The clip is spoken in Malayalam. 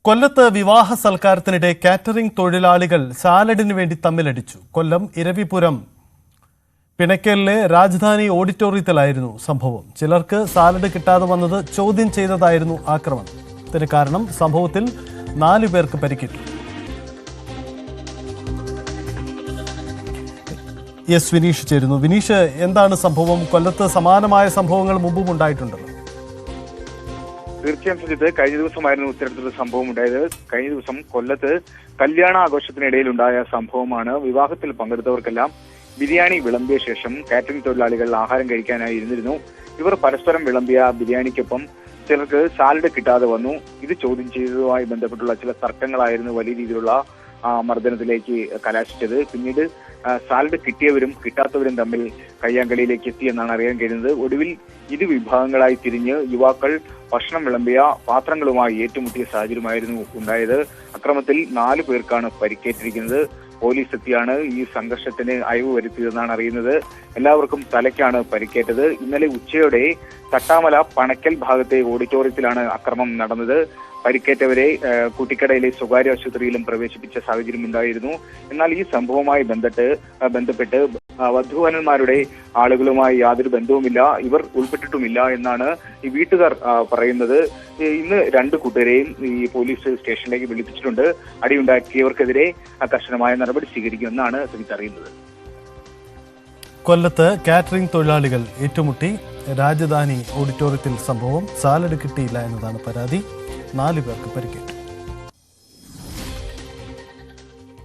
കൊല്ലത്ത് വിവാഹ സൽക്കാരത്തിനിടെ കാറ്ററിംഗ് തൊഴിലാളികൾ സാലഡിന് വേണ്ടി തമ്മിലടിച്ചു. കൊല്ലം ഇരവിപുരം പിണക്കലിലെ രാജധാനി ഓഡിറ്റോറിയത്തിലായിരുന്നു സംഭവം. ചിലർക്ക് സാലഡ് കിട്ടാതെ വന്നത് ചോദ്യം ചെയ്തതായിരുന്നു ആക്രമണത്തിന് കാരണം. സംഭവത്തിൽ 4 പേർക്ക് പരിക്കേറ്റു. എസ് വിനീഷ് ചേരുന്നു. വിനീഷ്, എന്താണ് സംഭവം? കൊല്ലത്ത് സമാനമായ സംഭവങ്ങൾ മുമ്പും ഉണ്ടായിട്ടുണ്ടല്ലോ. തീർച്ചയായും സുജിത്ത്, കഴിഞ്ഞ ദിവസമായിരുന്നു ഇത്തരത്തിലൊരു സംഭവം ഉണ്ടായത്. കഴിഞ്ഞ ദിവസം കൊല്ലത്ത് കല്യാണ ആഘോഷത്തിനിടയിൽ ഉണ്ടായ സംഭവമാണ്. വിവാഹത്തിൽ പങ്കെടുത്തവർക്കെല്ലാം ബിരിയാണി വിളമ്പിയ ശേഷം കാറ്ററിംഗ് തൊഴിലാളികൾ ആഹാരം കഴിക്കാനായി ഇരുന്നിരുന്നു. ഇവർ പരസ്പരം വിളമ്പിയ ബിരിയാണിക്കൊപ്പം ചിലർക്ക് സാലഡ് കിട്ടാതെ വന്നു. ഇത് ചോദ്യം ചെയ്തതുമായി ബന്ധപ്പെട്ടുള്ള ചില തർക്കങ്ങളായിരുന്നു വലിയ രീതിയിലുള്ള മർദ്ദനത്തിലേക്ക് കലാശിച്ചത്. പിന്നീട് സാലഡ് കിട്ടിയവരും കിട്ടാത്തവരും തമ്മിൽ കയ്യാങ്കളിയിലേക്ക് എത്തിയെന്നാണ് അറിയാൻ കഴിയുന്നത്. ഒടുവിൽ 2 വിഭാഗങ്ങളായി തിരിഞ്ഞ് യുവാക്കൾ ഭക്ഷണം വിളമ്പിയ പാത്രങ്ങളുമായി ഏറ്റുമുട്ടിയ സാഹചര്യമായിരുന്നു ഉണ്ടായത്. അക്രമത്തിൽ 4 പേർക്കാണ് പരിക്കേറ്റിരിക്കുന്നത്. പോലീസ് എത്തിയാണ് ഈ സംഘർഷത്തിന് അയവ് വരുത്തിയതെന്നാണ് അറിയുന്നത്. എല്ലാവർക്കും തലയ്ക്കാണ് പരിക്കേറ്റത്. ഇന്നലെ ഉച്ചയോടെ തട്ടാമല പണക്കൽ ഭാഗത്തെ ഓഡിറ്റോറിയത്തിലാണ് അക്രമം നടന്നത്. പരിക്കേറ്റവരെ കുട്ടിക്കടയിലെ സ്വകാര്യ ആശുപത്രിയിലും പ്രവേശിപ്പിച്ച സാഹചര്യം ഉണ്ടായിരുന്നു. എന്നാൽ ഈ സംഭവവുമായി ബന്ധപ്പെട്ട് വധുവരന്മാരുടെ ആളുകളുമായി യാതൊരു ബന്ധവുമില്ല, ഇവർ ഉൾപ്പെട്ടിട്ടുമില്ല എന്നാണ് ഈ വീട്ടുകാർ പറയുന്നത്. ഇന്ന് 2 കൂട്ടരെയും ഈ പോലീസ് സ്റ്റേഷനിലേക്ക് വിളിപ്പിച്ചിട്ടുണ്ട്. അടിയുണ്ടാക്കിയവർക്കെതിരെ കർശനമായ നടപടി സ്വീകരിക്കുമെന്നാണ് അറിയുന്നത്. കൊല്ലത്ത് കാറ്ററിംഗ് തൊഴിലാളികൾ ഏറ്റുമുട്ടി രാജധാനി ഓഡിറ്റോറിയത്തിൽ സംഭവം. സാലഡ് കിട്ടിയില്ല എന്നതാണ് പരാതി. 4 പേർക്ക് പരിക്കേറ്റു.